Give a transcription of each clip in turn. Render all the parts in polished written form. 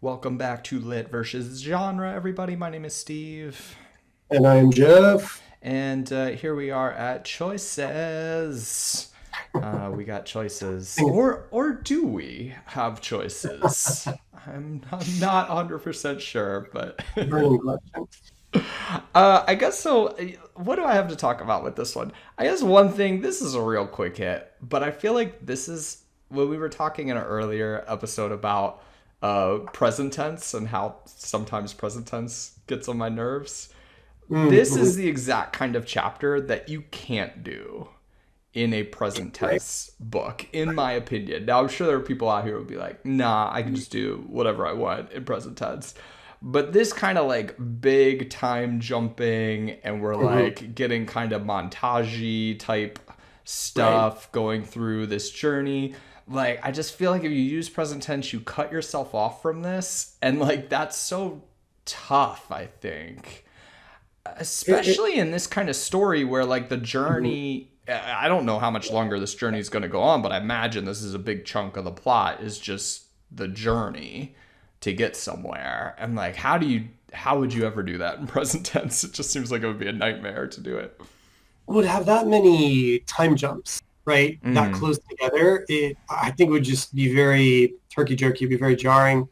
Welcome back to Lit versus Genre, everybody. My name is Steve, And I'm Jeff. and here we are at choices. We got choices, I think or do we have choices? I'm not 100% sure, but it's a burning question. I guess so. What do I have to talk about with this one? I guess one thing. This is a real quick hit, but I feel like this is when we were talking in an earlier episode about present tense and how sometimes present tense gets on my nerves. This Mm-hmm. is the exact kind of chapter that you can't do in a present Right? tense book, in my opinion. Now, I'm sure there are people out here who would be like, nah, I can just do whatever I want in present tense. But this kind of like big time jumping, and we're Mm-hmm. like getting kind of montagey type Right. stuff going through this journey. Like, I just feel like if you use present tense, you cut yourself off from this. And like, that's so tough, I think, It, especially in this kind of story where like the mhm. journey, I don't know how much longer this journey is going to go on, but I imagine this is a big chunk of the plot is just the journey to get somewhere. And like, how would you ever do that in present tense? It just seems like it would be a nightmare to do it. Would have that many time jumps, right? That Mm, close together. I think, would just be very turkey jerky, it'd be very jarring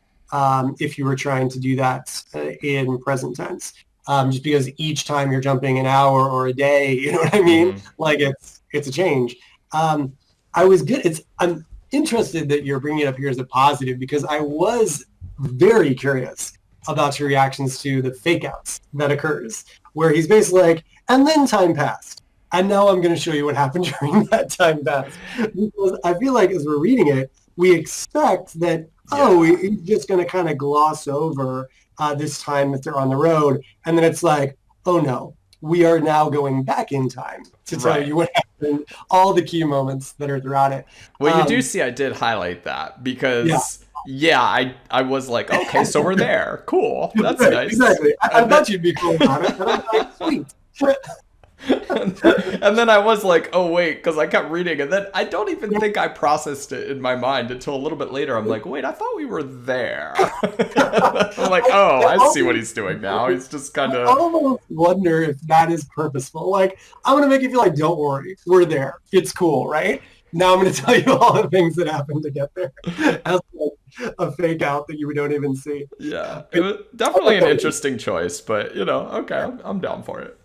if you were trying to do that in present tense. Just because each time you're jumping an hour or a day, you know what I mean? mm-hmm. Like it's a change. Um, I was good. I'm interested that you're bringing it up here as a positive because I was very curious about your reactions to the fake outs that occurs, where he's basically like, and then time passed. And now I'm going to show you what happened during that time pass. Because I feel like as we're reading it, we expect that, oh, Yeah. he's just going to kind of gloss over this time that they're on the road. And then it's like, oh no, we are now going back in time to tell Right. you what happened, all the key moments that are throughout it. Well, you do Um, see I did highlight that yeah, because yeah, I was like, okay, so we're there. Cool. That's right, nice. exactly. I And then thought you'd be cool about it. And I'm like, sweet. and then I was like, oh wait, because I kept reading, and then I don't even think I processed it in my mind until a little bit later. I'm like, wait, I thought we were there. I'm like, oh, I I see what almost he's doing now. He's just kind I of almost wonder if that is purposeful. Like, I'm going to make you feel like, don't worry, we're there. It's cool, right? Now I'm going to tell you all the things that happened to get there as like a fake out that you don't even see. yeah. It It's was definitely an interesting choice, but okay, I'm down for it.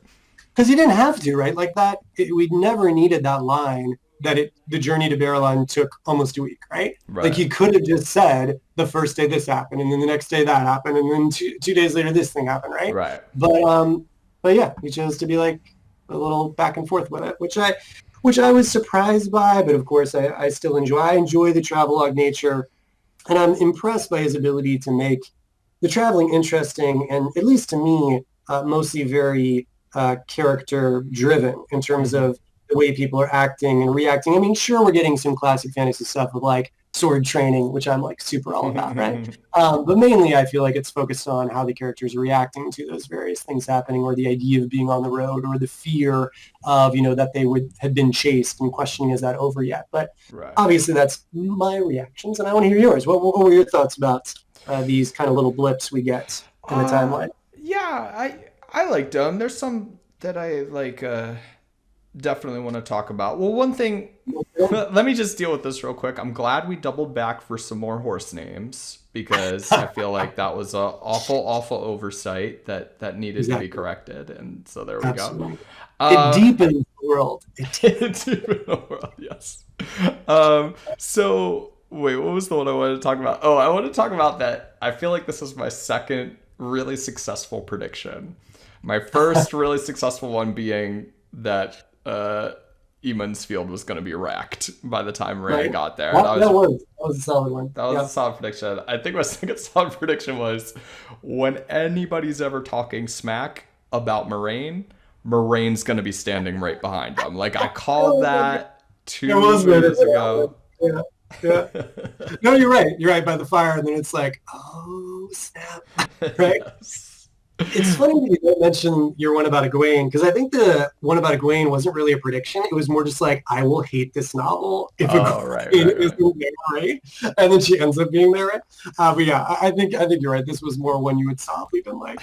because you didn't have to, right? Like that, we never needed that line that the journey to Barrelon took almost a week, right? Like Right, he could have just said the first day this happened, and then the next day that happened, and then two days later this thing happened, right? right. But um, but yeah, he chose to be like a little back and forth with it, which I was surprised by, but of course I still enjoy. I enjoy the travelogue nature, and I'm impressed by his ability to make the traveling interesting, and at least to me, mostly very character driven in terms Hmm. of the way people are acting and reacting. I mean, sure, we're getting some classic fantasy stuff with like sword training, which I'm like super all about, right? But mainly, I feel like it's focused on how the characters are reacting to those various things happening, or the idea of being on the road, or the fear of that they would have been chased and questioning is that over yet. But Right. obviously, that's my reactions, and I want to hear yours. What were your thoughts about these kind of little blips we get in the Uh, timeline? yeah, I liked them. There's some that I like definitely want to talk about. Well, one thing, let me just deal with this real quick. I'm glad we doubled back for some more horse names because I feel like that was a awful oversight that needed to be Exactly. corrected, and so there we go. Absolutely. It Uh, deepens the world. It it's even a world, yes. So wait, what was the one I wanted to talk about? Oh, I want to talk about that. I feel like this is my second really successful prediction. My first really successful one being that Eamon's field was going to be wrecked by the time Ray right. got there. That, that was a solid one. That was a Yeah. solid prediction. I think my second solid prediction was when anybody's ever talking smack about Moraine's going to be standing right behind him. Like I called that There was a minute. 2 years ago. Yeah. Yeah. No, you're right. You're right by the fire, and then it's like, oh snap, right? Yes. It's funny that you don't mention your one about Egwene, because I think the one about Egwene wasn't really a prediction. It was more just like, I will hate this novel if Oh, right, Egwene right, right. isn't there, right? And then she ends up being there, right? But yeah, I think you're right. This was more one you would softly been like,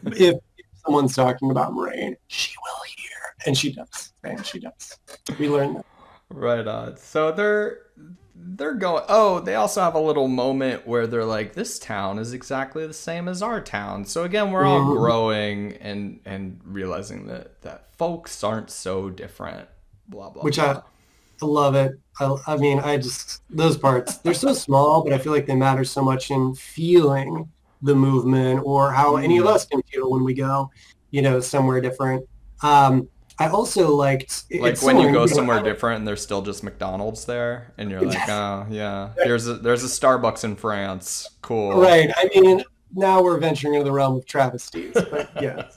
if someone's talking about Moiraine, she will hear, and she does, and she does. We learned that. Right on. So they're going. Oh, they also have a little moment where they're like, "This town is exactly the same as our town." So again, we're all Mhm. growing and realizing that folks aren't so different. Blah blah Which I blah. love it. I mean, I just, those parts, they're so small, but I feel like they matter so much in feeling the movement or how any of Mm. us can feel when we go, somewhere different. I also liked, Like it's when you similar. go somewhere different and there's still just McDonald's there, and you're like, "Oh yeah, there's a Starbucks in France. Cool." Right. I mean, now we're venturing into the realm of travesties, but yes.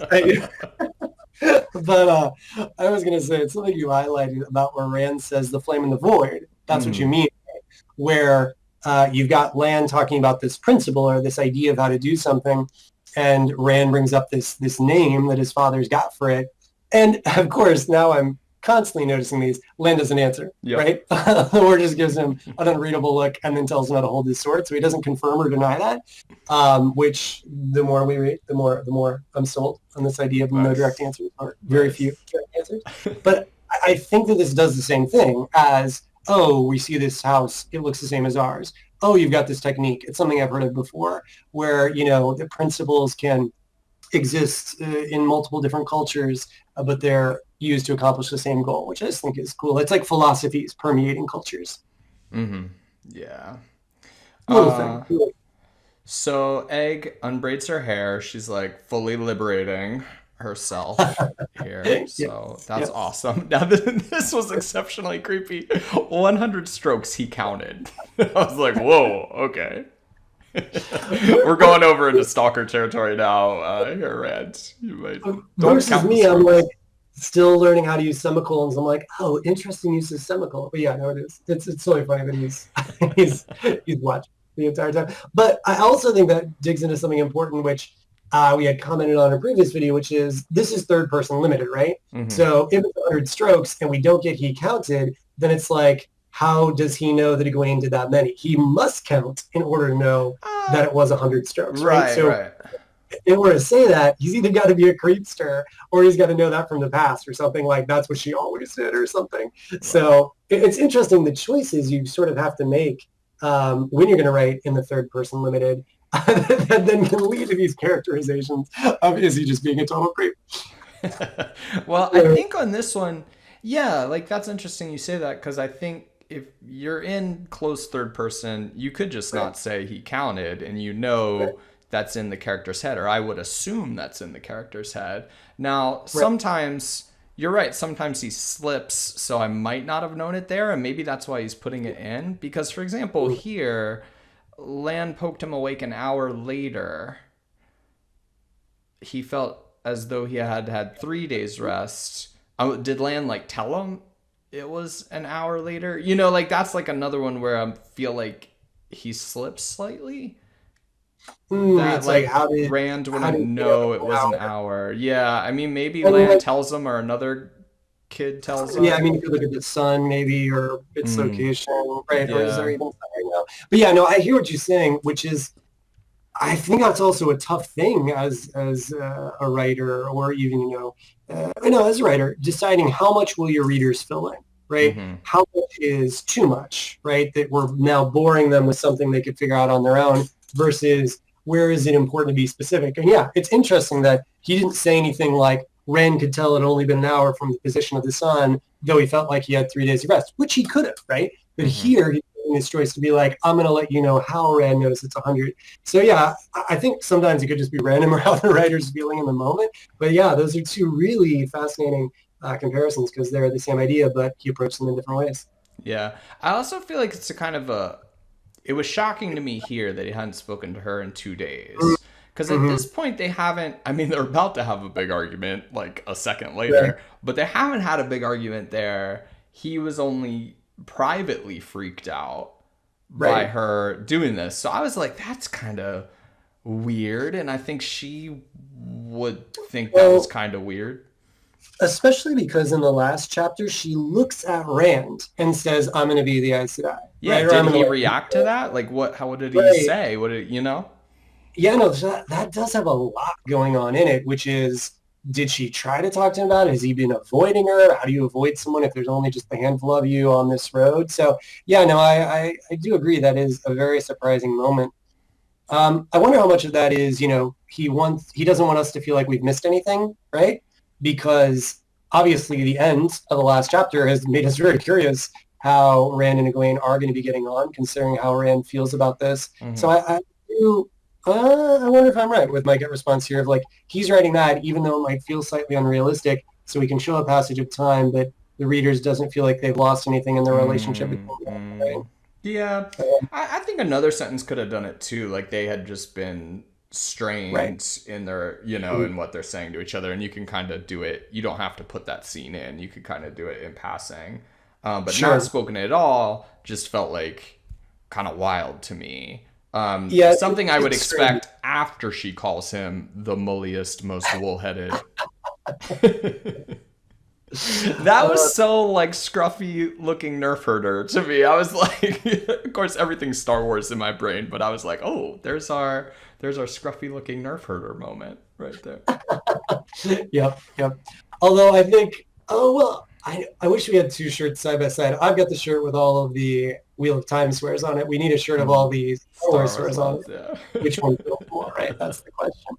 But I was going to say, it's something you highlighted about where Rand says the flame in the void. That's what you Mm. mean, where you've got Lan talking about this principle or this idea of how to do something, and Rand brings up this name that his father's got for it. And of course, now I'm constantly noticing these. Lan doesn't answer, Yep. right? Or just gives him an unreadable look and then tells him how to hold his sword. So he doesn't confirm or deny that. Which the more we read, the more I'm sold on this idea of no direct Nice. answers or very few Nice. direct answers. But I think that this does the same thing as, oh, we see this house, it looks the same as ours. Oh, you've got this technique. It's something I've heard of before, where the principles can exist in multiple different cultures, but they're used to accomplish the same goal, which I just think is cool. It's like philosophies permeating cultures. Mm-hmm. Yeah. Little thing. Uh, So Egg unbraids her hair. She's like fully liberating herself here. So Yes, that's yes. awesome. Now this was exceptionally creepy. 100 strokes he counted. I was like, whoa, okay. We're going over into stalker territory now. Here, Rand. You might don't Versus count the me, I'm like strokes. still learning how to use semicolons. I'm like, oh, interesting use of semicolon. But yeah, no, it is. It's totally funny that he's he's watching the entire time. But I also think that digs into something important, which we had commented on in a previous video, which is this is third person limited, right? Mm-hmm. So if it's 100 strokes and we don't get he counted, then it's like, how does he know that Egwene did that many? He must count in order to know that it was 100 strokes, right? Right, So right. in order to say that, he's either got to be a creepster or he's got to know that from the past or something like that's what she always did or something. Right. So it's interesting the choices you sort of have to make when you're going to write in the third person limited that then can lead to these characterizations of is he just being a total creep? Well, I think on this one, yeah, like that's interesting you say that because I think if you're in close third person, you could just Right, not say he counted and right, that's in the character's head, or I would assume that's in the character's head. Now, right. sometimes you're right, sometimes he slips, so I might not have known it there, and maybe that's why he's putting it in. Because, for example, here, Lan poked him awake an hour later. He felt as though he had had 3 days rest. Did Lan like tell him it was an hour later? Like that's like another one where I feel like he slips slightly. That It's like like Rand how wouldn't did you know know it was an how? hour. Yeah, I mean maybe I mean, Lan like, tells him or another kid tells yeah, I him. mean, you could look at the sun maybe or its Mm, location, right? Or is there yeah. even sun right now? But yeah, no, I hear what you're saying, which is I think that's also a tough thing as a writer, or even as a writer, deciding how much will your readers fill in, right? Mm-hmm. How much is too much, right? That we're now boring them with something they could figure out on their own, versus where is it important to be specific? And yeah, it's interesting that he didn't say anything like Ren could tell it had only been an hour from the position of the sun, though he felt like he had 3 days of rest, which he could have, right? But Mm-hmm. here he's making his choice to be like, I'm going to let you know how Ren knows it's 100. So yeah, I think sometimes it could just be random or how the writer's feeling in the moment. But yeah, those are two really fascinating comparisons because they're the same idea, but he approached them in different ways. Yeah. I also feel like it's a kind of a it was shocking to me here that he hadn't spoken to her in 2 days. Because at Mm-hmm. this point, they haven't, I mean, they're about to have a big argument like a second Right. later, but they haven't had a big argument there. He was only privately freaked out by Right. her doing this. So I was like, that's kind of weird. And I think she would think that was Well, kind of weird. especially because in the last chapter, she looks at Rand and says, I'm going to be the Aes Sedai, Yeah, right? Or I'm did going to he like, react to that? Like what how did he right. say? What did you know? Yeah, no, that does have a lot going on in it, which is, did she try to talk to him about it? Has he been avoiding her? How do you avoid someone if there's only just a handful of you on this road? So, yeah, no, I do agree that is a very surprising moment. I wonder how much of that is, he doesn't want us to feel like we've missed anything, right? Because obviously the end of the last chapter has made us very curious how Rand and Egwene are going to be getting on, considering how Rand feels about this. So Hmm. I do, I wonder if I'm right with my gut response here of like, he's writing that even though it might feel slightly unrealistic, so we can show a passage of time, but the readers doesn't feel like they've lost anything in their relationship between them, Hmm. Yeah. I think another sentence could have done it too. Like they had just been right? strained in their, in what they're saying to each other. And you can kind of do it. You don't have to put that scene in. You could kind of do it in passing. But not Sure. spoken at all just felt like kind of wild to me. Yeah, Something I would it's strange. expect after she calls him the mulliest, most wool-headed. That was Uh, so like scruffy looking nerf herder to me. I was like, of course, everything's Star Wars in my brain, but I was like, oh, there's our scruffy looking nerf herder moment right there. yep, yep. Although I think, oh well, I wish we had two shirts side by side. I've got the shirt with all of the Wheel of Time swears on it. We need a shirt of all the Star Wars Star Wars swears on ones, it. yeah. Which one feels more, right? That's the question.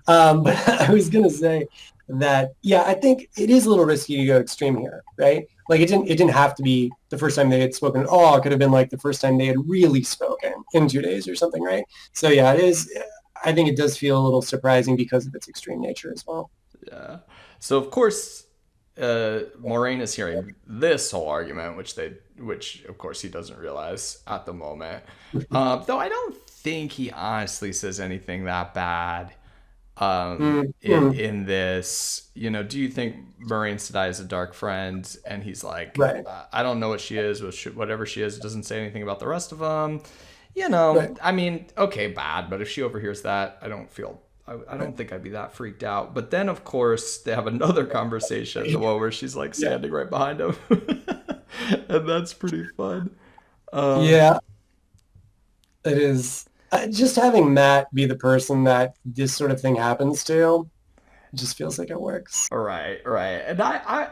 But I was gonna say that yeah, I think it is a little risky to go extreme here, right? Like it didn't have to be the first time they had spoken at all. It could have been like the first time they had really spoken in 2 days or something, right? So yeah, it is. I think it does feel a little surprising because of its extreme nature as well. Yeah. So of course, Moraine is hearing this whole argument, which of course he doesn't realize at the moment. Though I don't think he honestly says anything that bad. Mm-hmm. In this, do you think Moraine Sedai is a dark friend? And he's like, Right, I don't know what she is, whatever she is, doesn't say anything about the rest of them. right, I mean, okay, bad, but if she overhears that, I right. don't think I'd be that freaked out. But then, of course, they have another conversation, the one where she's like Yeah, standing right behind him, and that's pretty fun. Um, yeah. It is. Just having Matt be the person that this sort of thing happens to just feels like it works. right, right, and I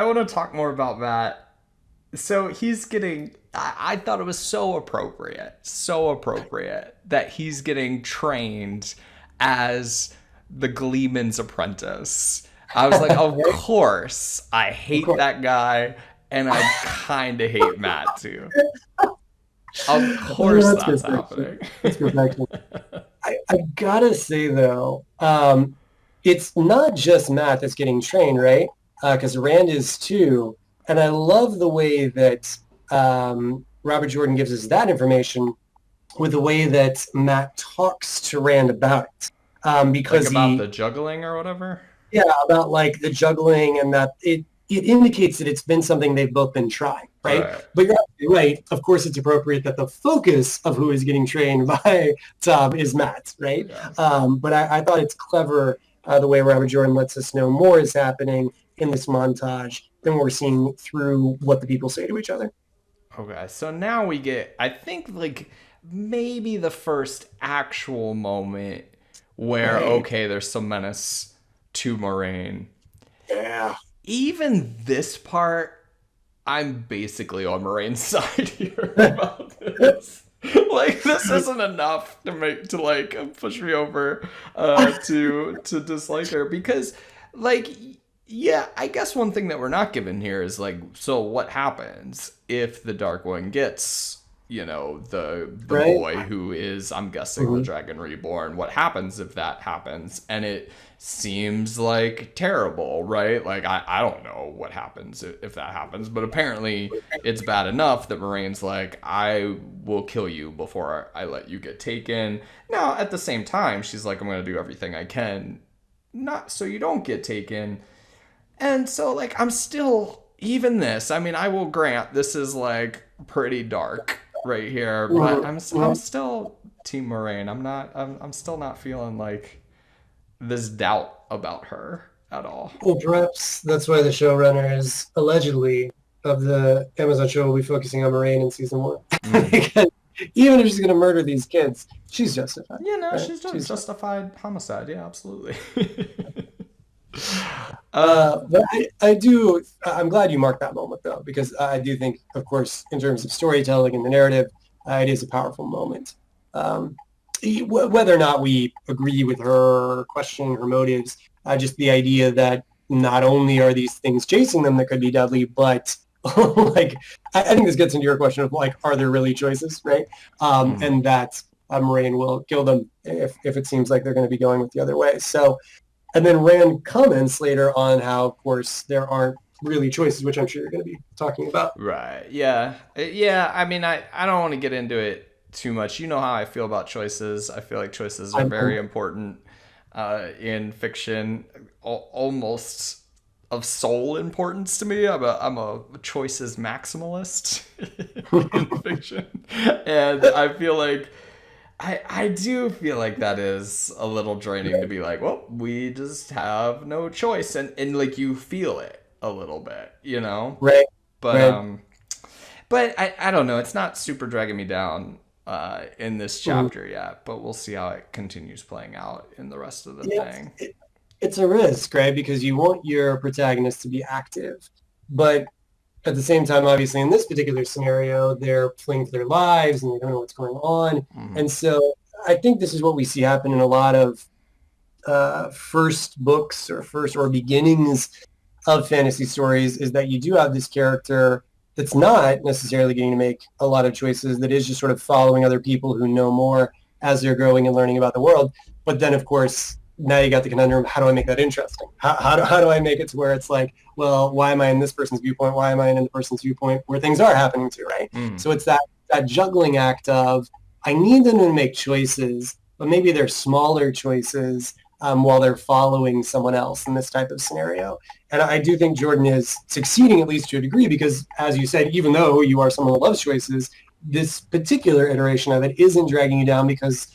want to talk more about that. So he's getting. I thought it was so appropriate that he's getting trained as the Gleeman's apprentice. I was like, of Right? course, I Of hate course. that guy, and I kind of hate Matt too. Of Oh, course, that's that's perfection. happening. That's perfection. I gotta say though, it's not just Matt that's getting trained, right? Because Rand is too, and I love the way that Robert Jordan gives us that information with the way that Matt talks to Rand about it, Like because about the he juggling or whatever. yeah, about like the juggling and that it indicates that it's been something they've both been trying, right? Right. But you're absolutely right. Of course, it's appropriate that the focus of who is getting trained by Tom is Matt, right? Yeah. But I thought it's clever the way Robert Jordan lets us know more is happening in this montage than we're seeing through what the people say to each other. Okay. So now we get. I think like maybe the first actual moment where Right. okay, there's some menace to Moraine. Yeah. Even this part, I'm basically on Moraine's side here about this. Like this isn't enough to like push me over to dislike her because like yeah, I guess one thing that we're not given here is like so what happens if the Dark One gets the Right. boy who is I'm guessing the Mm-hmm. Dragon Reborn. What happens if that happens? And it seems like terrible, right? Like I don't know what happens if that happens, but apparently it's bad enough that Moraine's like I will kill you before I let you get taken. Now at the same time, she's like I'm gonna do everything I can not so you don't get taken. And so like I'm still even this. I mean, I will grant this is like pretty dark right here, but I'm Mm-hmm. still Team Moraine. I'm still not feeling like this doubt about her at all. Well, perhaps that's why the showrunners allegedly of the Amazon show will be focusing on Moiraine in season one. Mm. Because even if she's going to murder these kids, she's justified, Yeah, no, right? she's done She's justified homicide. Yeah, absolutely. But I do. I'm glad you marked that moment though, because I do think, of course, in terms of storytelling and the narrative, it is a powerful moment. Um, Whether or not we agree with her or question her motives, just the idea that not only are these things chasing them that could be deadly, but like I think this gets into your question of like, are there really choices, right? mm, And that Moiraine will kill them if it seems like they're going to be going with the other way. So. And then Rand comments later on how, of course, there aren't really choices, which I'm sure you're going to be talking about. right. Yeah. Yeah. I mean, I don't want to get into it too much. You know how I feel about choices. I feel like choices are I'm, very important in fiction, almost of sole importance to me. I'm a choices maximalist in fiction, and I feel like I do feel like that is a little draining to be like, well, we just have no choice, and like you feel it a little bit, you know. right, But right. I don't know. It's not super dragging me down in this Mhm. chapter yet, but we'll see how it continues playing out in the rest of the Yeah, thing. it's a risk, right? Because you want your protagonist to be active, but at the same time, obviously, in this particular scenario, they're fleeing for their lives and they don't know what's going on. Hmm. And so I think this is what we see happen in a lot of first books or first or beginnings of fantasy stories is that you do have this character that's not necessarily getting to make a lot of choices, that is just sort of following other people who know more as they're growing and learning about the world. But then, of course, now you got the conundrum, how do I make that interesting? How do I make it to where it's like, well, why am I in this person's viewpoint? Why am I in the person's viewpoint where things are happening to, right? Mm. So it's that juggling act of, I need them to make choices, but maybe they're smaller choices while they're following someone else in this type of scenario. And I do think Jordan is succeeding at least to a degree because, as you said, even though you are someone who loves choices, this particular iteration of it isn't dragging you down because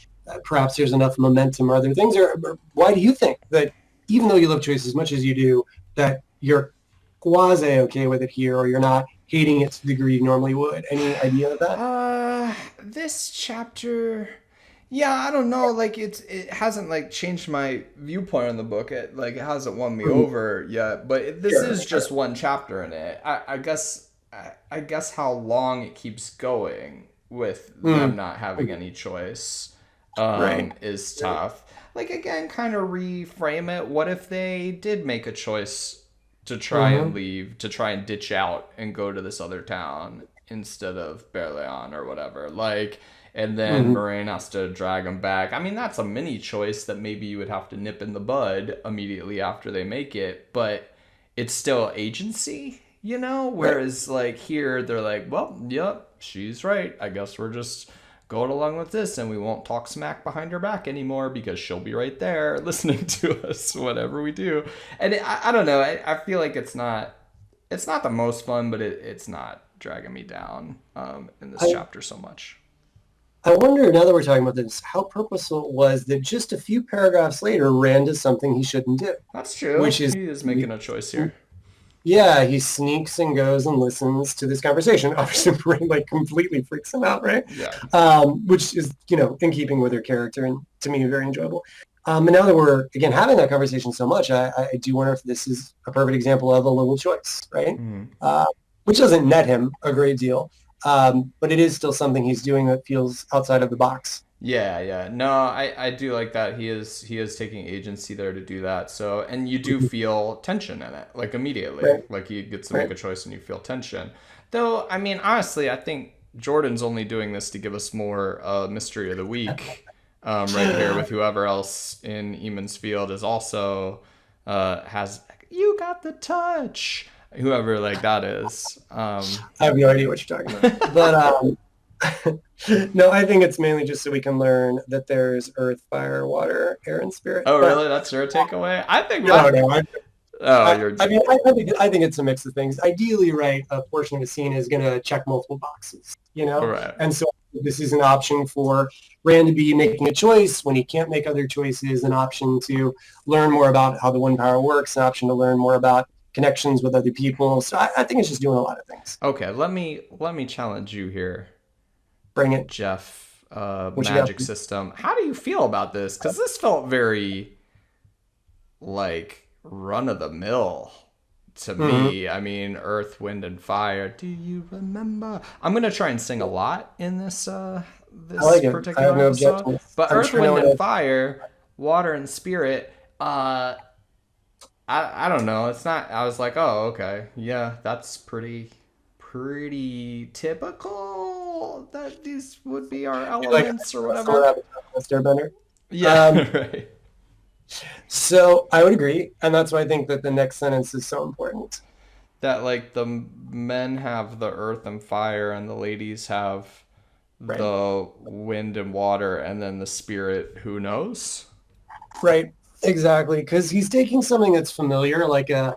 perhaps there's enough momentum or other things. Or why do you think that even though you love choices as much as you do, that you're quasi okay with it here, or you're not hating it to the degree you normally would? Any idea of that? This chapter, yeah, I don't know. Like it hasn't like changed my viewpoint on the book. It hasn't won me Mhm. over yet. But this Sure, is sure. just one chapter in it. I guess how long it keeps going with them Mm. not having any choice Right. is Right. tough. Like again, kind of reframe it. What if they did make a choice to try and Mm-hmm. leave, to try and ditch out and go to this other town instead of Berleon or whatever? Like, and then Mm-hmm. Moraine has to drag them back. I mean, that's a mini choice that maybe you would have to nip in the bud immediately after they make it, but it's still agency, you know? Right. Whereas, like, here, they're like, well, yep, she's right. I guess we're just going along with this and we won't talk smack behind her back anymore because she'll be right there listening to us, whatever we do. And I don't know. I feel like it's not the most fun, but it's not dragging me down in this I, chapter so much. I wonder, now that we're talking about this, how purposeful it was that just a few paragraphs later, Rand does something he shouldn't do, That's true. which is, He is making a choice here. yeah, he sneaks and goes and listens to this conversation. Obviously, Rand like completely freaks him out, right? Yeah. Which is, in keeping with her character and to me, very enjoyable. And now that we're, again, having that conversation so much, I do wonder if this is a perfect example of a little choice, right? Mm-hmm. Which doesn't net him a great deal. But it is still something he's doing that feels outside of the box. Yeah, yeah. No, I do like that. He is taking agency there to do that. So, and you do Mhm. feel tension in it, like immediately. Right, Like he gets to make right. a choice and you feel tension. Though, I mean, honestly, I think Jordan's only doing this to give us more mystery of the week. Right here with whoever else in Eamon's field is also has you got the touch. Whoever like that is. I have no idea what you're talking about. But no, I think it's mainly just so we can learn that there's earth, fire, water, air, and spirit. Oh, But really? That's your takeaway? I think no, my no, oh, you're I mean, I think it's a mix of things. Ideally, right, a portion of a scene is going to check multiple boxes, right. and so this is an option for Rand to be making a choice when he can't make other choices, an option to learn more about how the One Power works, an option to learn more about connections with other people. So I think it's just doing a lot of things. Okay, let me challenge you here, Bring it. Jeff. What you got? Magic system. How do you feel about this? Because this felt very like run of the mill to me. I mean, earth, wind, and fire. Do you remember? I'm gonna try and sing a lot in this I this like it. I particular have no episode. objections. But I'm earth, sure no wind, one and else. fire, water and spirit. I don't know. It's not. I was like, oh, okay, yeah, that's pretty typical that these would be our You like elements or some of whatever. that with Airbender. Yeah, Um, right. so I would agree, and that's why I think that the next sentence is so important. That like the men have the earth and fire, and the ladies have Right. the wind and water, and then the spirit. Who knows? Right. Exactly. Because he's taking something that's familiar, like a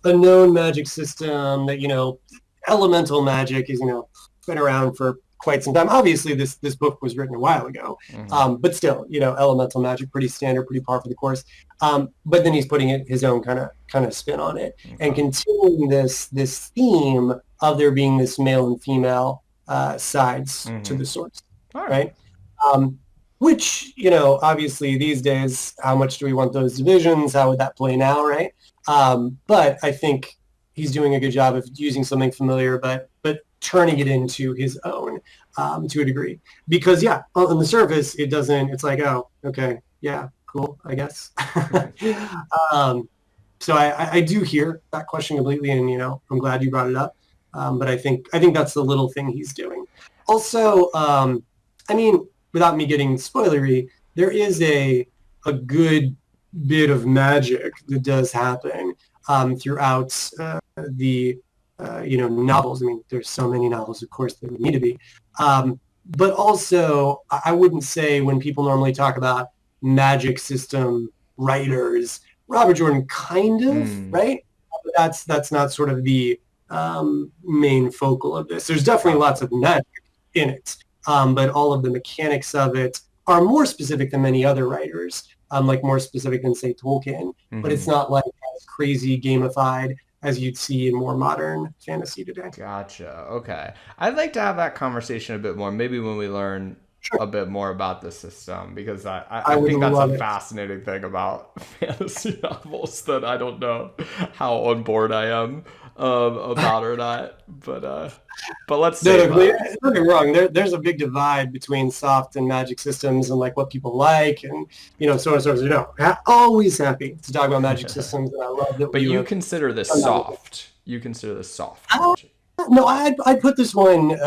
known magic system that, elemental magic is, been around for quite some time. Obviously, this book was written a while ago, Mm-hmm. but still, elemental magic, pretty standard, pretty par for the course. But then he's putting his own kind of spin on it and Okay. continuing this theme of there being this male and female sides to Mm-hmm. the source, All right. right? Um, which, obviously these days, how much do we want those divisions? How would that play now, right? But I think he's doing a good job of using something familiar, but turning it into his own to a degree. Because yeah, on the surface, it doesn't. It's like, oh, okay, yeah, cool, I guess. um, so I do hear that question completely, and I'm glad you brought it up. But I think that's the little thing he's doing. Also, I mean, without me getting spoilery, there is a good bit of magic that does happen throughout the novels. I mean, there's so many novels, of course, there would need to be. But also, I wouldn't say when people normally talk about magic system writers, Robert Jordan kind of, Mm, right? That's not sort of the main focal of this. There's definitely lots gotcha. of magic in it, but all of the mechanics of it are more specific than many other writers, like more specific than, say, Tolkien. But Mm-hmm. it's not like as crazy gamified as you'd see in more modern fantasy today. Gotcha. Okay. I'd like to have that conversation a bit more, maybe when we learn Sure. a bit more about the system, because I I would think that's a love it. fascinating thing about fantasy novels that I don't know how on board I am about or not. But let's No, save no, don't get me wrong. There's a big divide between soft and magic systems and like what people like and so on and so forth. Always happy to talk about magic systems, and I love that But you you have consider this done that with me. soft. You consider this soft Uh, magic. no, I'd put this one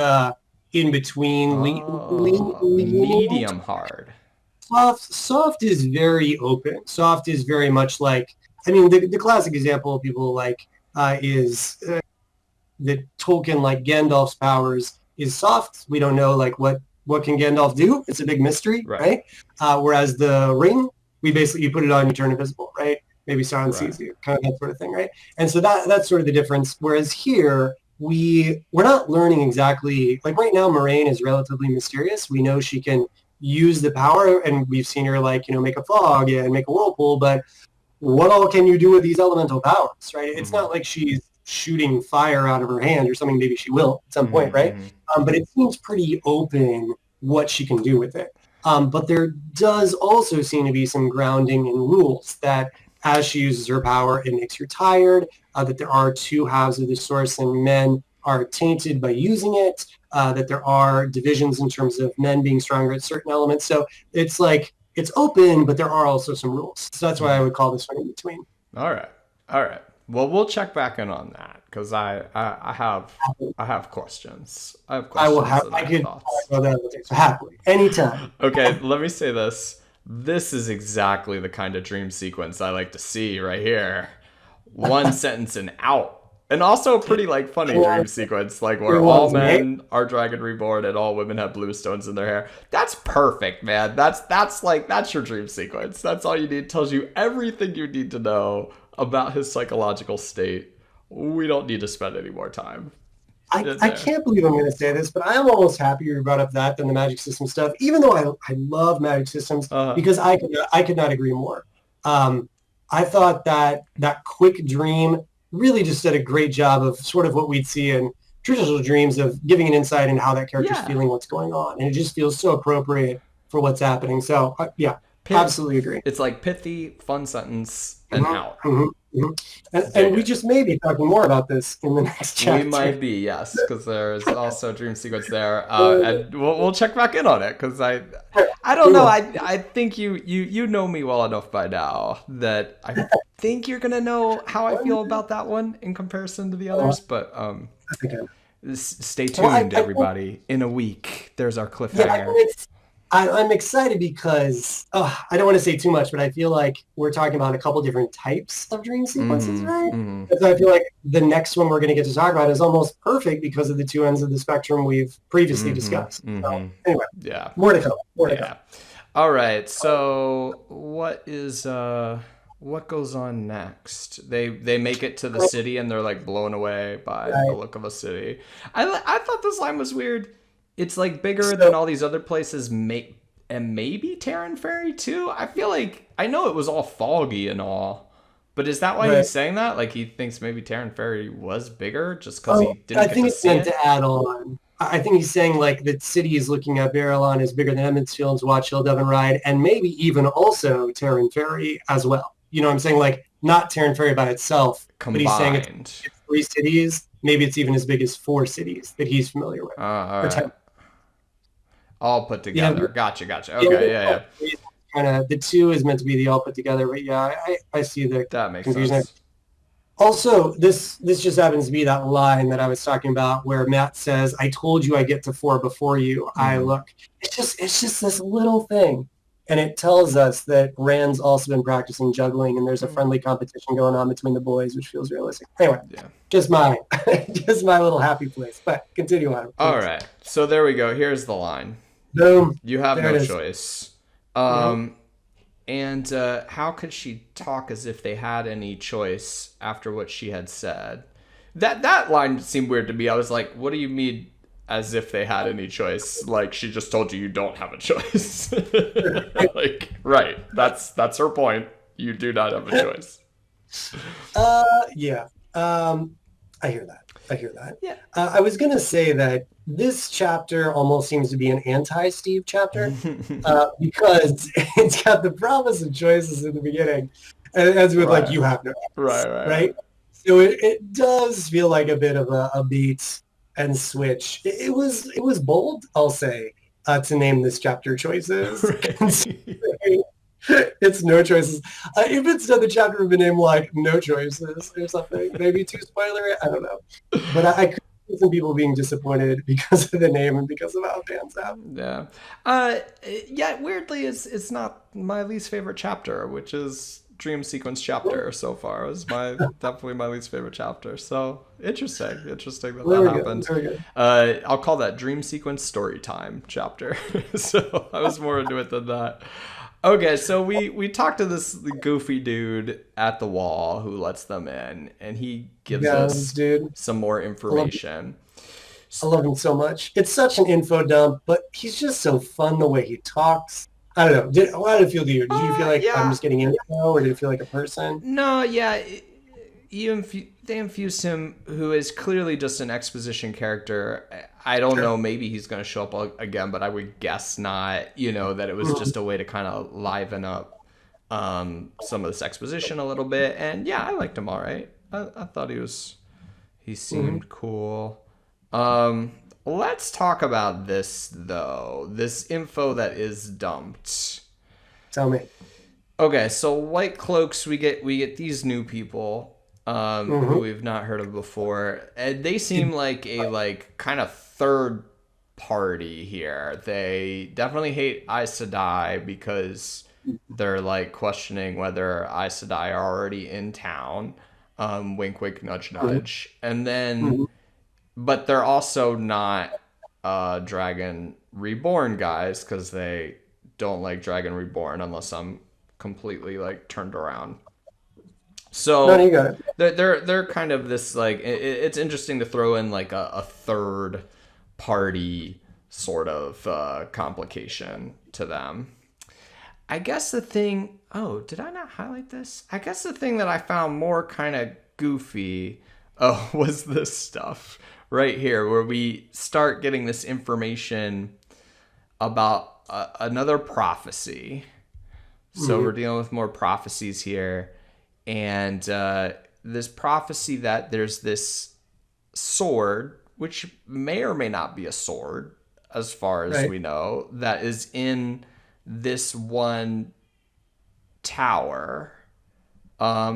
in between, Oh, leaning medium hard. soft is very open. Soft is very much like, I mean, the classic example people like is that Tolkien, like Gandalf's powers, is soft. We don't know like what can Gandalf do. It's a big mystery, Right. right? Whereas the ring, we basically you put it on, you turn invisible, right? Maybe Sauron Right. sees you, kind of that sort of thing, right? And so that's sort of the difference. Whereas here, we're not learning exactly like right now. Moiraine is relatively mysterious. We know she can use the power, and we've seen her like make a fog and make a whirlpool, but what all can you do with these elemental powers, right? It's Mm-hmm. not like she's shooting fire out of her hand or something. Maybe she will at some point, Mm-hmm. right? Mm-hmm. But it seems pretty open what she can do with it. But there does also seem to be some grounding in rules that as she uses her power, it makes her tired, that there are two halves of the source and men are tainted by using it, that there are divisions in terms of men being stronger at certain elements. So it's like, it's open, but there are also some rules. So that's why I Mm-hmm. would call this one in between. All right. All right. Well, we'll check back in on that because I have questions. I have I will questions have, and I I have could thoughts. talk about that other day. So happily, anytime. Okay, let me say this. This is exactly the kind of dream sequence I like to see right here. One sentence and out. And also a pretty like funny dream sequence, like It where all was, right? men are dragon reborn and all women have blue stones in their hair. That's perfect, man. That's your dream sequence. That's all you need. It tells you everything you need to know about his psychological state. We don't need to spend any more time. in I there. can't believe I'm going to say this, but I am almost happier you brought up that than the magic system stuff, even though I love magic systems Uh, because I could not agree more. Um, I thought that that quick dream really just did a great job of sort of what we'd see in traditional dreams of giving an insight into how that character's yeah. feeling, what's going on. And it just feels so appropriate for what's happening. So yeah, Pit. absolutely agree. It's like pithy, fun sentence, and Mhm, out. mhm, mhm. And Dig we it. just may be talking more about this in the next We chapter. might be, yes, because there's also a dream sequence there, and we'll check back in on it because I don't We know. will. I think you know me well enough by now that I think you're gonna know how I feel about that one in comparison to the Uh, others. But I think stay well, tuned, I think everybody. In a week, there's our yeah, I cliffhanger. mean, I'm excited because I don't want to say too much, but I feel like we're talking about a couple different types of dream sequences, Mm-hmm. right? Mm-hmm. And so I feel like the next one we're going to get to talk about is almost perfect because of the two ends of the spectrum we've previously discussed. Mm-hmm. So Mm-hmm. anyway, Yeah. more to come. More to come. Yeah. All right. So what goes on next? They make it to the city and they're like blown away by the Right. look of a city. I thought this line was weird. It's like bigger than So all these other places and maybe Terran Ferry too. I feel like I know it was all foggy and all. But is that why right. he's saying that? Like he thinks maybe Terran Ferry was bigger just because he Oh, didn't I get think to it's see meant it? to add on. I think he's saying like the city is looking at Barrelon is bigger than Emmonsfield's Watch Hill, Devon Ride, and maybe even also Terran Ferry as well. You know what I'm saying? Like not Terran Ferry by itself, but he's saying Combined. it's three cities. Maybe it's even as big as four cities that he's familiar with. All Or right. 10. All put Yeah, together. Gotcha. yeah, Okay, yeah. kind of the two is meant to be the all put together, but yeah, I see the That makes confusion. sense. Also, this just happens to be that line that I was talking about where Matt says, "I told you I get to four before you. I Mm-hmm. look." It's just this little thing, and it tells us that Rand's also been practicing juggling, and there's a friendly competition going on between the boys, which feels realistic. Anyway, Yeah. just my just my little happy place. But continue on, All please. right. So there we go. Here's the line. Boom. You have There it no is. choice. Mhm. And how could she talk as if they had any choice after what she had said? That line seemed weird to me. I was like, what do you mean as if they had any choice? Like she just told you don't have a choice. Like, right. That's her point. You do not have a choice. Yeah. I hear that. I hear that. Yeah. I was going to say that this chapter almost seems to be an anti-Steve chapter because it's got the promise of choices in the beginning, and as with like Right. you have no choice, Right. right? So it does feel like a bit of a beat and switch. It was bold, I'll say, to name this chapter choices. Right. It's no choices. If instead the chapter would be named like no choices or something, maybe too spoilery. I don't know, but I could see some people being disappointed because of the name and because of how it pans out. Yeah. Yeah, weirdly it's not my least favorite chapter, which is Dream Sequence chapter so far. It was my definitely my least favorite chapter. So interesting that There that we go. happened. There we go. I'll call that Dream Sequence story time chapter. So I was more into it than that. Okay, so we talked to this goofy dude at the wall who lets them in, and he gives Yeah, this us dude. some more I love, information. I love him so much. It's such an info dump, but he's just so fun the way he talks. I don't know. How did it feel to you? Did you feel like I'm Yeah, just getting info, or did it feel like a person? no, yeah, they infused him, who is clearly just an exposition character. I don't Sure. know, maybe he's going to show up again, but I would guess not. That it was Mhm. just a way to kind of liven up some of this exposition a little bit. And yeah, I liked him all right. I thought he Mhm. seemed cool. Let's talk about this though. This info that is dumped. Tell me. Okay, so White Cloaks, we get these new people who Hmm. we've not heard of before, and they seem like a kind of third party here. They definitely hate Aes Sedai because they're like questioning whether Aes Sedai are already in town. Wink, wink, nudge, nudge, and then but they're also not Dragon Reborn guys because they don't like Dragon Reborn unless I'm completely like turned around. No, you So got it. they're kind of this like it's interesting to throw in like a third party sort of complication to them. I guess the thing. Oh, did I not highlight this? I guess the thing that I found more kind of goofy, was this stuff right here, where we start getting this information about another prophecy. So we're Mhm. dealing with more prophecies here, and this prophecy that there's this sword, which may or may not be a sword, as far as Right. we know, that is in this one tower,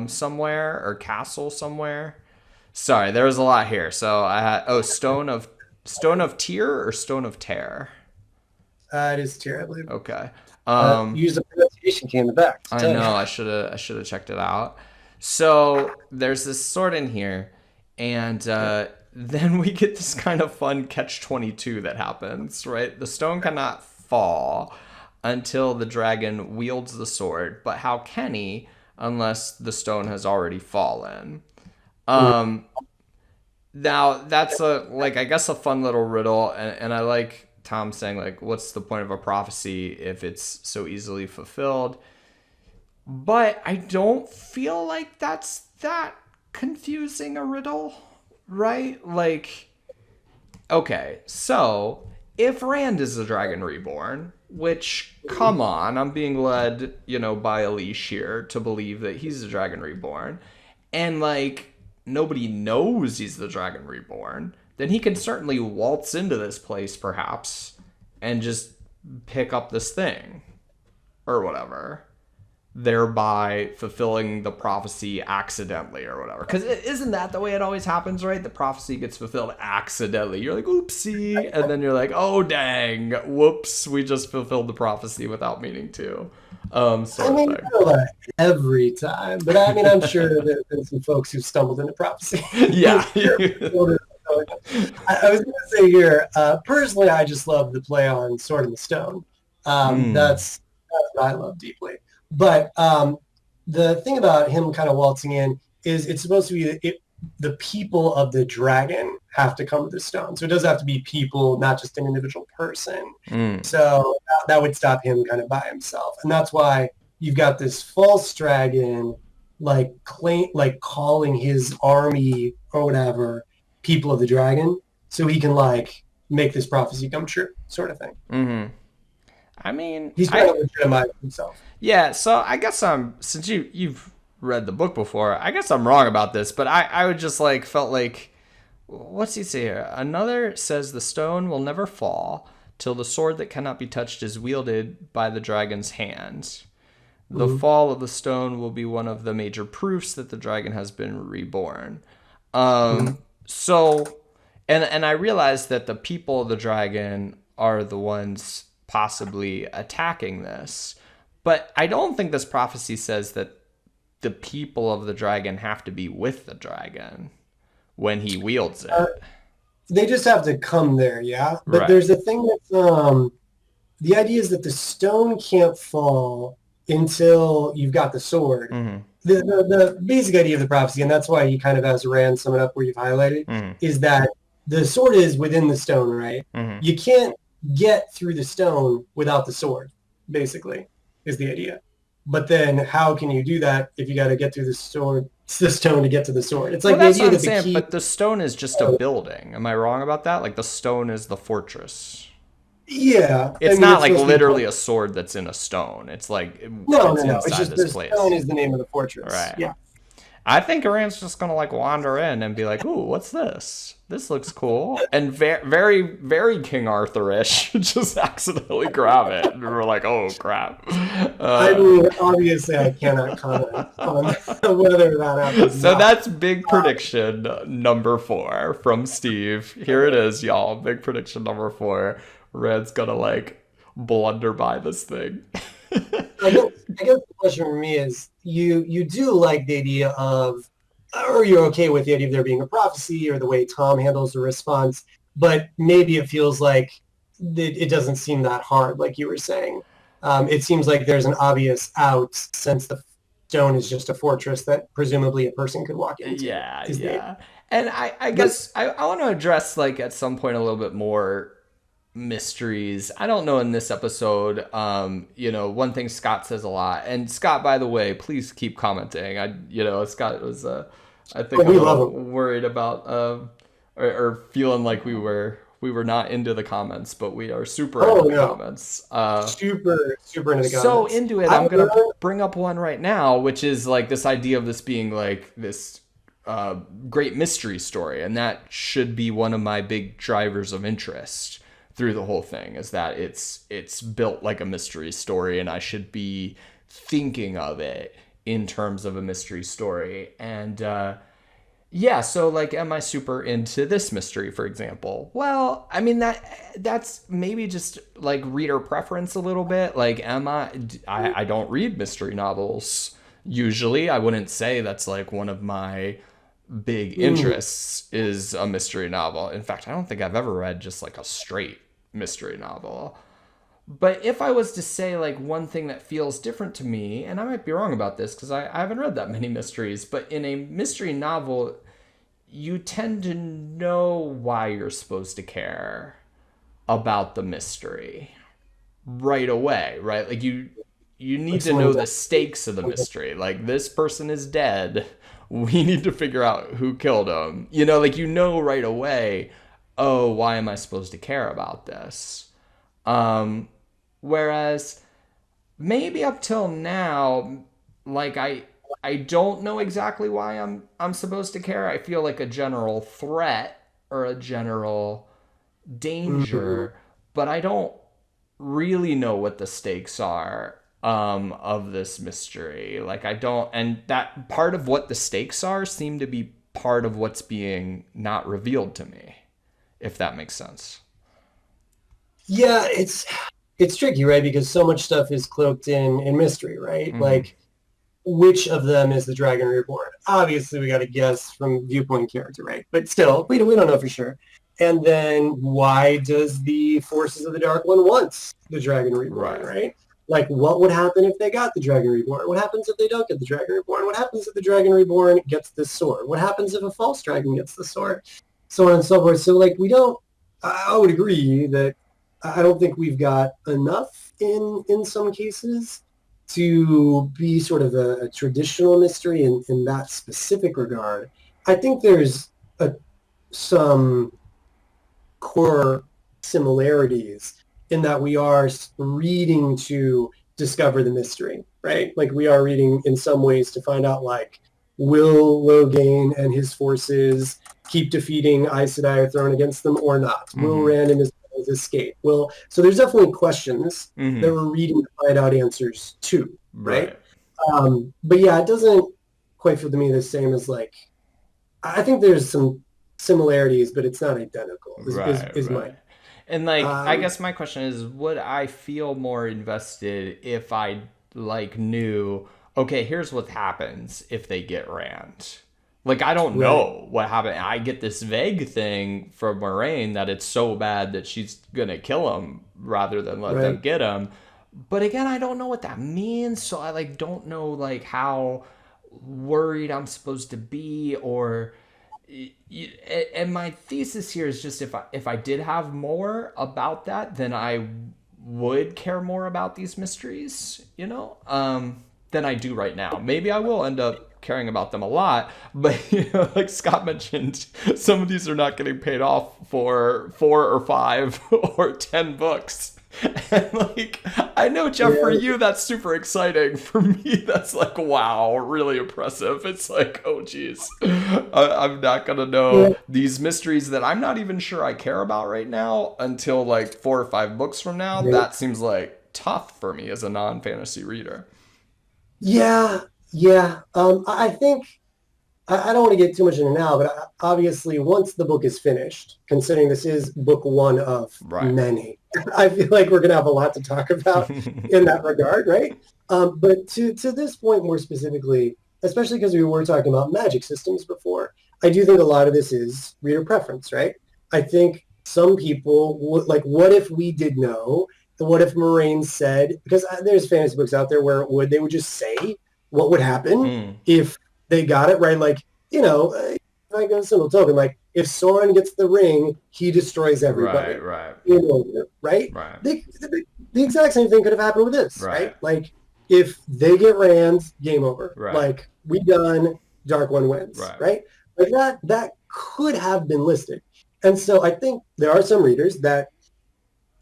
somewhere, or castle somewhere. Sorry, there was a lot here. So I had stone of tear or stone of tear. It is tier, I believe. Okay. Use the pronunciation key in the back to I tell you. know I should have checked it out. So there's this sword in here, and then we get this kind of fun catch-22 that happens. Right, the stone cannot fall until the dragon wields the sword, but how can he unless the stone has already fallen? Mhm. Um, Now that's a like I guess a fun little riddle, and I like Tom saying like, what's the point of a prophecy if it's so easily fulfilled? But I don't feel like that's that confusing a riddle, right? Like, okay, so if Rand is the Dragon Reborn, which, come on, I'm being led, by Elish here to believe that he's the Dragon Reborn, and like nobody knows he's the Dragon Reborn, then he can certainly waltz into this place, perhaps, and just pick up this thing or whatever, thereby fulfilling the prophecy accidentally or whatever. Because isn't that the way it always happens, right? The prophecy gets fulfilled accidentally. You're like, oopsie. And then you're like, oh, dang. Whoops. We just fulfilled the prophecy without meaning to. I Sort of mean, thing. not that every time, but I mean, I'm sure there's been some folks who stumbled into prophecy. Yeah. I was going to say here, personally, I just love the play on Sword in the Stone. Mm. That's what I love deeply. But the thing about him kind of waltzing in is it's supposed to be the people of the dragon have to come to the stone. So it does have to be people, not just an individual person. Mm. So that would stop him kind of by himself. And that's why you've got this false dragon like calling his army or whatever people of the dragon so he can like make this prophecy come true sort of thing. Mm-hmm. I mean, He's trying to legitimize himself. yeah, so I guess since you've read the book before, I guess I'm wrong about this, but I would just like felt like, what's he say here? Another says the stone will never fall till the sword that cannot be touched is wielded by the dragon's hands. The Mm-hmm. fall of the stone will be one of the major proofs that the dragon has been reborn. Mm-hmm. So, and I realized that the people of the dragon are the ones possibly attacking this, but I don't think this prophecy says that the people of the dragon have to be with the dragon when he wields Uh, it. they just have to come there, yeah. But Right. there's a thing that's the idea is that the stone can't fall until you've got the sword. Mm-hmm. The basic idea of the prophecy, and that's why he kind of has Rand sum it up where you've highlighted, Mm-hmm. is that the sword is within the stone, right? Mm-hmm. You can't get through the stone without the sword, basically, is the idea. But then how can you do that if you got to get through the stone to get to the sword? It's Well, like the that's what idea I'm that the saying. key. But the stone is just a building. Am I wrong about that? Like the stone is the fortress. Yeah, I It's mean, not it's like supposed to be. literally a sword that's in a stone. It's like No, it's no, no. It's inside just this the stone place. is the name of the fortress. Right. Yeah. I think Iran's just gonna like wander in and be like, "Ooh, what's this? This looks cool," and very, very King Arthur-ish, just accidentally grab it, and we're like, "Oh crap!" I Uh, mean, obviously, I cannot comment on whether that happens or so not. that's big prediction number 4 from Steve. Here it is, y'all. Big prediction number 4. Red's gonna like blunder by this thing. I guess the question for me is, you do like the idea of, or you're okay with the idea of there being a prophecy or the way Tom handles the response, but maybe it feels like it doesn't seem that hard, like you were saying. It seems like there's an obvious out since the stone is just a fortress that presumably a person could walk into. Yeah, Is the yeah. And I but guess I want to address like at some point a little bit more mysteries. I don't know in this episode, one thing Scott says a lot. And Scott, by the way, please keep commenting. Scott was I think a we love little them. worried about or feeling like we were not into the comments, but we are super Oh into the no, comments. super super into the So comments. into it, I I'm gonna learned, bring up one right now, which is like this idea of this being like this uh, great mystery story, and that should be one of my big drivers of interest through the whole thing. Is that it's built like a mystery story, and I should be thinking of it in terms of a mystery story. And yeah, so like am I super into this mystery, for example? Well, I mean that's maybe just like reader preference a little bit. Like I don't read mystery novels usually. I wouldn't say that's like one of my big mm, interests is a mystery novel. In fact, I don't think I've ever read just like a straight mystery novel. But if I was to say like one thing that feels different to me, and I might be wrong about this because I haven't read that many mysteries, but in a mystery novel, you tend to know why you're supposed to care about the mystery right away, right? Like you like need to someone know the stakes of the mystery. Like this person is dead. We need to figure out who killed him. Like right away, oh, why am I supposed to care about this? Um Whereas maybe up till now, like I don't know exactly why I'm supposed to care. I feel like a general threat or a general mm, danger, but I don't really know what the stakes are of this mystery. Like I don't, and that part of what the stakes are seem to be part of what's being not revealed to me, if that makes sense. yeah, it's tricky, right? Because so much stuff is cloaked in mystery, right? Mm-hmm. Like which of them is the Dragon Reborn? Obviously, we got to guess from viewpoint character, right? But still, we don't know for sure. And then why does the forces of the Dark One want the Dragon Reborn, Right. right? Like, what would happen if they got the Dragon Reborn? What happens if they don't get the Dragon Reborn? What happens if the Dragon Reborn gets the sword? What happens if a false dragon gets the sword? So on and so forth. So, like, we don't. I would agree that I don't think we've got enough in some cases to be sort of a traditional mystery in that specific regard. I think there's some core similarities in that we are reading to discover the mystery, right? Like we are reading in some ways to find out like, will Logain and his forces keep defeating Aes Sedai thrown against them or not? Will Mm-hmm. Rand and his friends escape? So there's definitely questions that Mm-hmm. we're reading to find out answers to, right? Right. But yeah, it doesn't quite feel to me the same as like, I think there's some similarities, but it's not identical Right, is my right. And like I um, guess my question is would I feel more invested if I like knew okay, here's what happens if they get Rand. Like I don't right. know what happened. I get this vague thing from Moiraine that it's so bad that she's gonna kill him rather than let them Right. get him. But again, I don't know what that means, so I like don't know like how worried I'm supposed to be or and my thesis here is just if I did have more about that, then I would care more about these mysteries, than I do right now. Maybe I will end up caring about them a lot, but like Scott mentioned, some of these are not getting paid off for 4 or 5 or 10 books. And like I know Jeff, for Yeah. you that's super exciting. For me, that's like wow, really impressive. It's like oh geez, I'm not gonna Yeah. know these mysteries that I'm not even sure I care about right now until like 4 or 5 books from now. Right. That seems like tough for me as a non fantasy reader. Yeah. Yeah. I think I don't want to get too much into now, but obviously once the book is finished, considering this is book one of Right. many, I feel like we're going to have a lot to talk about in that regard, right? But to this point more specifically, especially because we were talking about magic systems before, I do think a lot of this is reader preference, right? I think some people would like, what if we did know? What if Moraine said, because there's fantasy books out there where they would just say what would happen Mm. if they got it right. Like, I go simple token, like if Sauron gets the ring, he destroys Right, everybody. right, Right? right, The exact same thing could have happened with this, right, right? Like if they get Rand, game over. right, Like we done, Dark One wins, right. right? Like that could have been listed. And so I think there are some readers that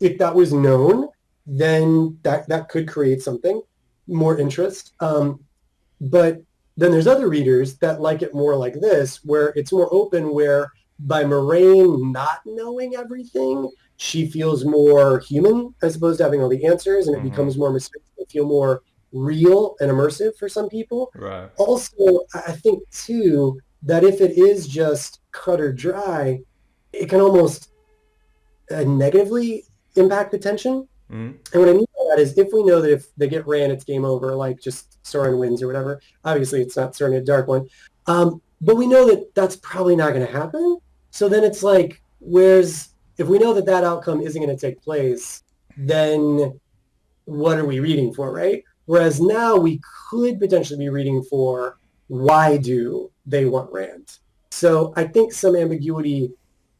if that was known, then that could create something more interest. But then there's other readers that like it more like this, where it's more open, where by Moiraine not knowing everything, she feels more human as opposed to having all the answers, and it Mm-hmm. becomes more mysterious, feel more real and immersive for some people. Right. Also, I think too that if it is just cut or dry, it can almost negatively impact the tension. Mm-hmm. And what I mean by that is if we know that if they get ran, it's game over, like just Sauron wins or whatever. Obviously, it's not Sauron a dark one. But we know that that's probably not going to happen. So then it's like, if we know that that outcome isn't going to take place, then what are we reading for, right? Whereas now we could potentially be reading for why do they want Rand? So I think some ambiguity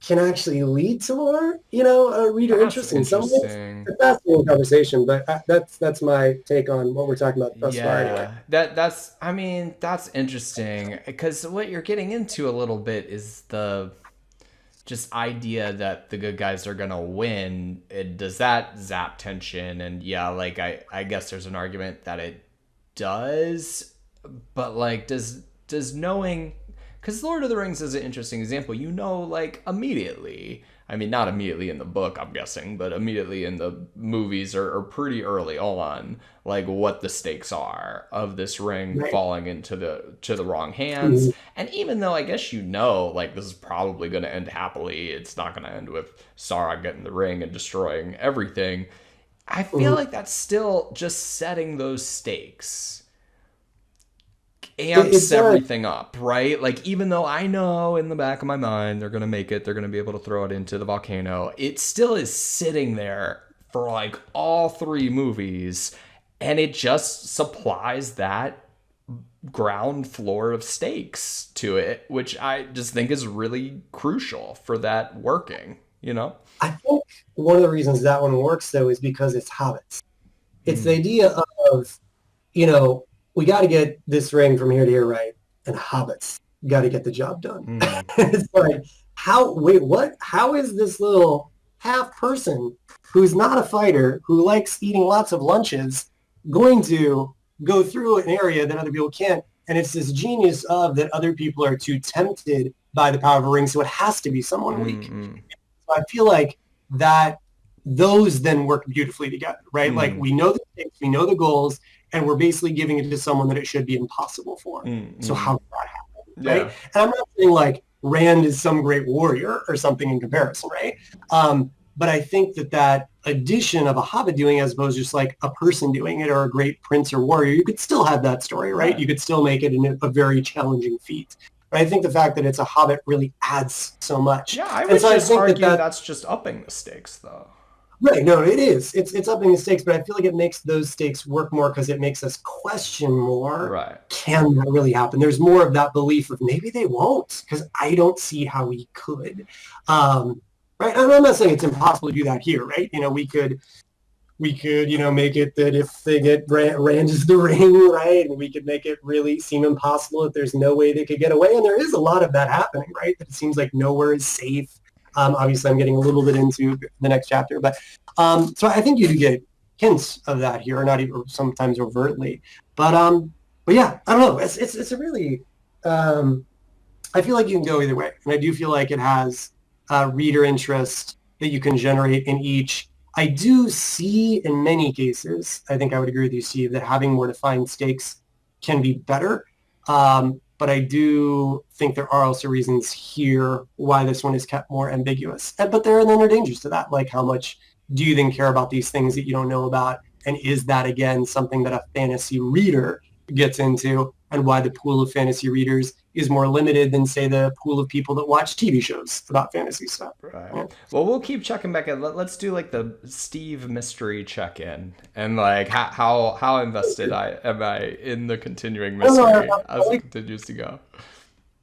can actually lead to more, reader That's interest in some ways. interesting. It's a fascinating conversation, but that's my take on what we're talking about thus far anyway. Yeah, that's I mean, that's interesting because what you're getting into a little bit is the just idea that the good guys are gonna win. Does that zap tension? And yeah, like I guess there's an argument that it does, but like does knowing, because Lord of the Rings is an interesting example. You know, like immediately. I mean, not immediately in the book, I'm guessing, but immediately in the movies or pretty early on, like what the stakes are of this ring Right. falling into the wrong hands. Mhm. And even though I guess like this is probably going to end happily, it's not going to end with Sauron getting the ring and destroying everything. I feel Mhm. like that's still just setting those stakes amps Does. everything up, right? Like, even though I know in the back of my mind they're going to make it, they're going to be able to throw it into the volcano, it still is sitting there for like all three movies, and it just supplies that ground floor of stakes to it, which I just think is really crucial for that working, you know? I think one of the reasons that one works though is because it's hobbits. It's the Mm. idea of, you know, we got to get this ring from here to here right, and hobbits got to get the job done. Mm. It's like, wait, what? How is this little half person who's not a fighter, who likes eating lots of lunches, going to go through an area that other people can't? And it's this genius of that other people are too tempted by the power of a ring, so it has to be someone weak. Mm. So I feel like that those then work beautifully together, right? Like Mm. we know the stakes, we know the goals, and we're basically giving it to someone that it should be impossible for. Mm. So Mm. how did that happen, right? Yeah. And I'm not saying like Rand is some great warrior or something in comparison, right? But I think that addition of a hobbit doing it as opposed to just like a person doing it or a great prince or warrior, you could still have that story, right? Right. You could still make it a very challenging feat. But I think the fact that it's a hobbit really adds so much. Yeah, I And would so I just think argue that that's just upping the stakes, though. right, no, it is. It's upping the stakes, but I feel like it makes those stakes work more because it makes us question more. Right. Can that really happen? There's more of that belief of maybe they won't, because I don't see how we could. Right, and I'm not saying it's impossible to do that here, right? You know, we could, make it that if they get Rand is the ring, right, and we could make it really seem impossible if there's no way they could get away, and there is a lot of that happening, right? That it seems like nowhere is safe. Obviously, I'm getting a little bit into the next chapter, but so I think you do get hints of that here, or not even sometimes overtly. But yeah, I don't know. It's a really I feel like you can go either way, and I do feel like it has reader interest that you can generate in each. I do see in many cases, I think I would agree with you, Steve, that having more defined stakes can be better. But I do think there are also reasons here why this one is kept more ambiguous. But there are then dangers to that, like how much do you then care about these things that you don't know about? And is that, again, something that a fantasy reader gets into and why the pool of fantasy readers is more limited than, say, the pool of people that watch TV shows about fantasy stuff. Right. Yeah. Well, we'll keep checking back in. Let's do like the Steve mystery check-in and like how invested I am I in the continuing No, no, mystery I as it like continues to go.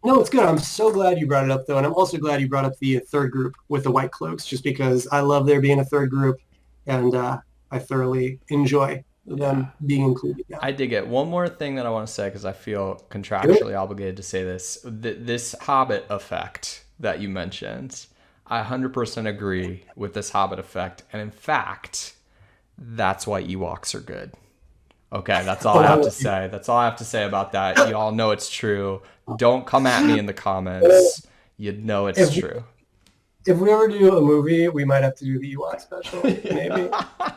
No, it's good. I'm so glad you brought it up, though. And I'm also glad you brought up the third group with the white cloaks, just because I love there being a third group, and I thoroughly enjoy Yeah. them being included now. I dig it. One more thing that I want to say because I feel Good. contractually obligated to say this. This Hobbit effect that you mentioned, I 100% agree with this Hobbit effect. And in fact, that's why Ewoks are good. Okay, that's all I have to say. That's all I have to say about that. You all know it's true. Don't come at me in the comments. You know it's If, true. if we ever do a movie, we might have to do the UI special. Maybe.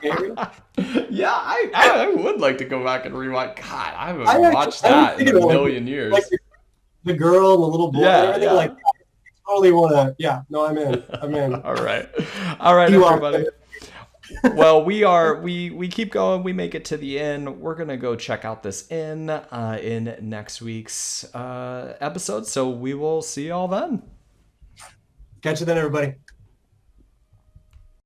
Maybe. Yeah, I would like to go back and rewind. God, I haven't watched I was that in thinking a of million years. like the girl and the little boy and Yeah, everything. yeah. Like, I totally want to. Yeah, no, I'm in. I'm in. All right. All right, You everybody. Well, we keep going. We make it to the end. We're gonna go check out this inn in next week's episode. So we will see y'all then. Catch you then, everybody.